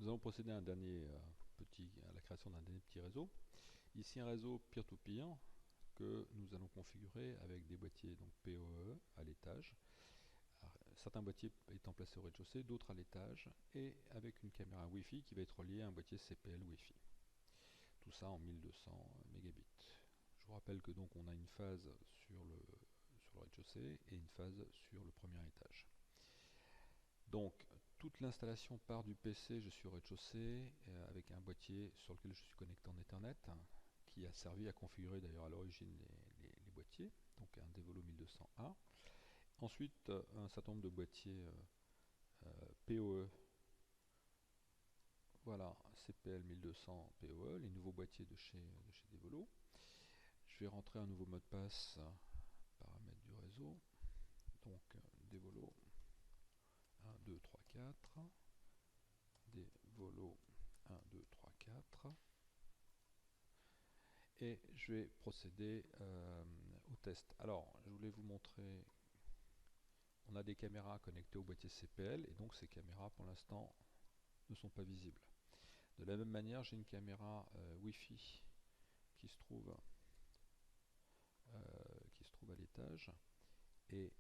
Nous allons procéder à à la création d'un dernier petit réseau. Ici un réseau peer-to-peer que nous allons configurer avec des boîtiers donc PoE à l'étage. Certains boîtiers étant placés au rez-de-chaussée, d'autres à l'étage, et avec une caméra Wi-Fi qui va être reliée à un boîtier CPL Wi-Fi. Tout ça en 1200 mégabits. Je vous rappelle que donc on a une phase sur le rez-de-chaussée et une phase sur le premier étage. Donc toute l'installation part du PC, je suis au rez-de-chaussée, avec un boîtier sur lequel je suis connecté en Ethernet, qui a servi à configurer d'ailleurs à l'origine les boîtiers, donc un Devolo 1200A. Ensuite un certain nombre de boîtiers PoE, voilà, CPL 1200 PoE, les nouveaux boîtiers de chez Devolo. Je vais rentrer un nouveau mot de passe, paramètres du réseau, donc Devolo 1, 2, 3, 4, Devolo 1, 2, 3, 4, et je vais procéder au test. Alors, je voulais vous montrer, on a des caméras connectées au boîtier CPL, et donc ces caméras, pour l'instant, ne sont pas visibles. De la même manière, j'ai une caméra Wi-Fi qui se trouve à l'étage, et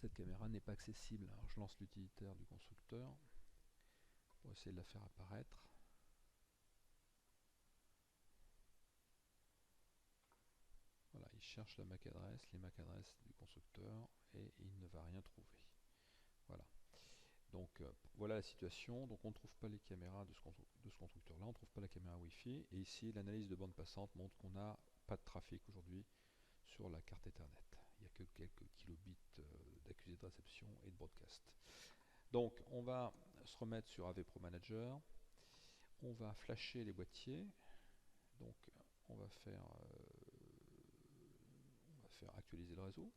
cette caméra n'est pas accessible. Alors, je lance l'utilitaire du constructeur pour essayer de la faire apparaître. Voilà, il cherche la MAC adresse, les MAC adresses du constructeur, et il ne va rien trouver. Voilà. Donc voilà la situation. Donc on ne trouve pas les caméras de ce constructeur là, on ne trouve pas la caméra Wi-Fi, et ici l'analyse de bande passante montre qu'on n'a pas de trafic aujourd'hui sur la carte Ethernet. Il n'y a que quelques kilobits d'accusés de réception et de broadcast. Donc on va se remettre sur AV Pro Manager, on va flasher les boîtiers, donc on va faire actualiser le réseau.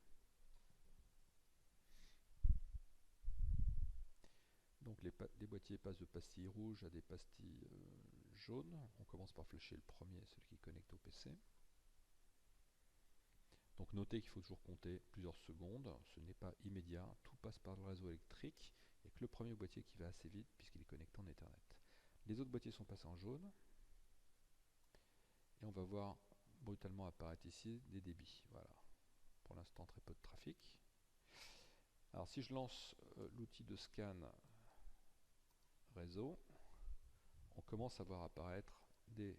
Donc les boîtiers passent de pastilles rouges à des pastilles jaunes. On commence par flasher le premier, celui qui connecte au PC. Donc notez qu'il faut toujours compter plusieurs secondes, ce n'est pas immédiat, tout passe par le réseau électrique, il n'y a que le premier boîtier qui va assez vite puisqu'il est connecté en Ethernet. Les autres boîtiers sont passés en jaune, et on va voir brutalement apparaître ici des débits. Voilà, pour l'instant très peu de trafic. Alors si je lance l'outil de scan réseau, on commence à voir apparaître des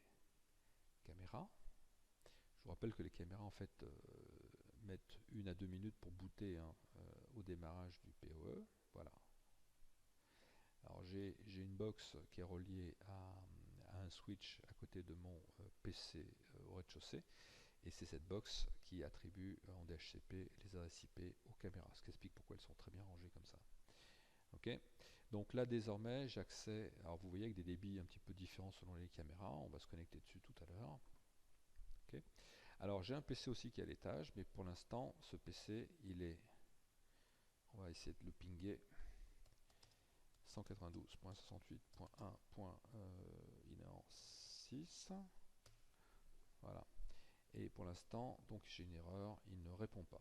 caméras. Je vous rappelle que les caméras en fait mettent 1 à 2 minutes pour booter au démarrage du PoE. Voilà. Alors j'ai une box qui est reliée à un switch à côté de mon PC au rez-de-chaussée, et c'est cette box qui attribue en DHCP les adresses IP aux caméras, ce qui explique pourquoi elles sont très bien rangées comme ça. Ok, donc là désormais j'ai accès, alors vous voyez avec des débits un petit peu différents selon les caméras, on va se connecter dessus tout à l'heure. Okay. Alors j'ai un PC aussi qui est à l'étage, mais pour l'instant ce PC on va essayer de le pinguer 192.68.1.6. Voilà. Et pour l'instant, donc j'ai une erreur, il ne répond pas.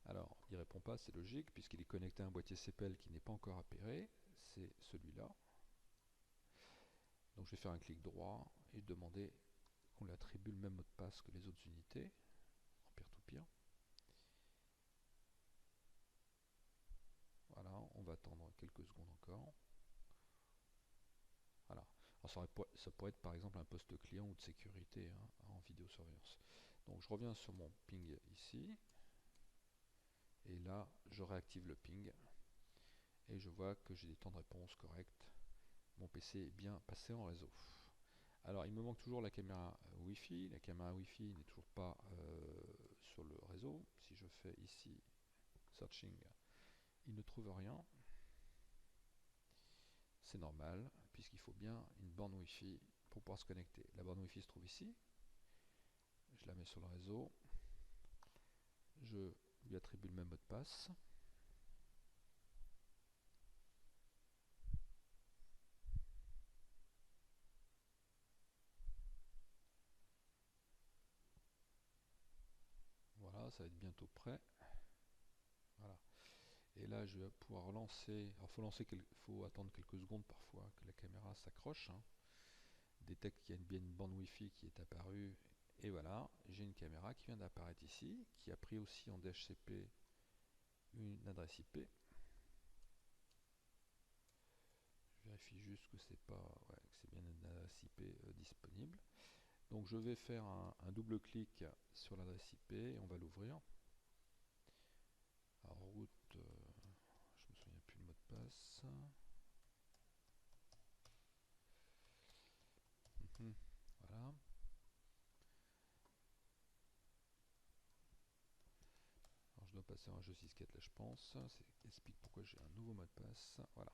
Alors, il ne répond pas, c'est logique, puisqu'il est connecté à un boîtier CPL qui n'est pas encore appairé, c'est celui-là. Donc je vais faire un clic droit et demander qu'on lui attribue le même mot de passe que les autres unités, en peer-to-peer. Voilà, on va attendre quelques secondes encore. Voilà. Alors ça pourrait être par exemple un poste client ou de sécurité en vidéosurveillance. Donc je reviens sur mon ping ici, et là je réactive le ping, et je vois que j'ai des temps de réponse corrects. Mon PC est bien passé en réseau. Alors il me manque toujours la caméra Wi-Fi. La caméra Wi-Fi n'est toujours pas sur le réseau. Si je fais ici searching, il ne trouve rien. C'est normal, puisqu'il faut bien une borne Wi-Fi pour pouvoir se connecter. La borne Wi-Fi se trouve ici. Je la mets sur le réseau. Je lui attribue le même mot de passe. Voilà, ça va être bientôt prêt. Voilà. Et là, je vais pouvoir lancer. Alors, faut attendre quelques secondes parfois que la caméra s'accroche, hein. Détecte qu'il y a bien une bande Wi-Fi qui est apparue. Et voilà, j'ai une caméra qui vient d'apparaître ici, qui a pris aussi en DHCP une adresse IP. Je vérifie juste que c'est pas, ouais, que c'est bien une adresse IP disponible. Donc je vais faire un double clic sur l'adresse IP et on va l'ouvrir. Alors route, je me souviens plus le mot de passe. Voilà. Alors je dois passer en H264 là je pense. Ça explique pourquoi j'ai un nouveau mot de passe. Voilà.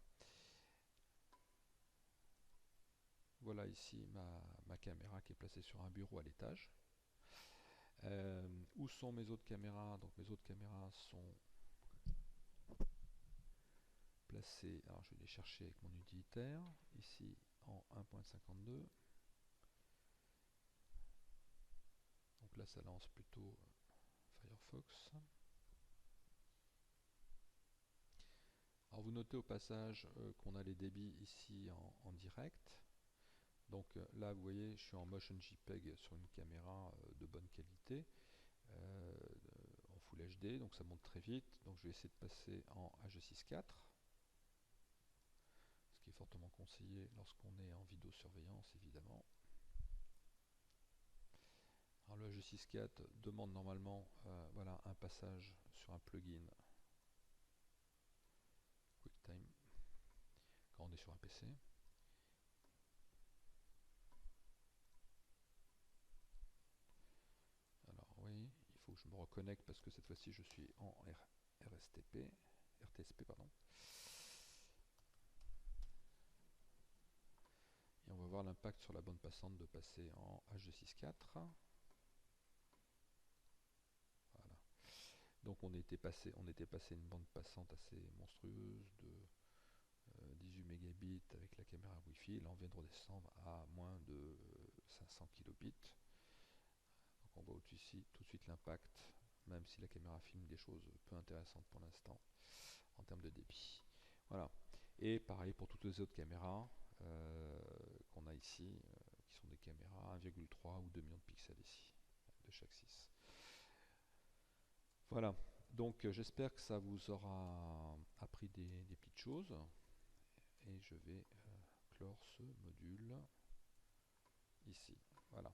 Voilà ici ma caméra qui est placée sur un bureau à l'étage. Où sont mes autres caméras? Donc mes autres caméras sont placées, alors je vais les chercher avec mon utilitaire, ici en 1.52. Donc là ça lance plutôt Firefox. Alors vous notez au passage qu'on a les débits ici en direct. Donc là vous voyez je suis en Motion JPEG sur une caméra de bonne qualité, en Full HD, donc ça monte très vite. Donc je vais essayer de passer en H264, ce qui est fortement conseillé lorsqu'on est en vidéosurveillance évidemment. Alors le H264 demande normalement voilà, un passage sur un plugin QuickTime quand on est sur un PC. Alors oui, il faut que je me reconnecte parce que cette fois-ci je suis en RTSP pardon. Et on va voir l'impact sur la bande passante de passer en H264. Voilà. Donc on était passé une bande passante assez monstrueuse de 18 mégabits avec la caméra Wi-Fi. Là on vient de redescendre à moins de 500 kilobits. Donc on voit ici tout de suite l'impact, même si la caméra filme des choses peu intéressantes pour l'instant en termes de débit. Voilà. Et pareil pour toutes les autres caméras qu'on a ici, qui sont des caméras 1,3 ou 2 millions de pixels ici, de chaque 6. Voilà. Donc j'espère que ça vous aura appris des petites choses. Et je vais clore ce module ici. Voilà.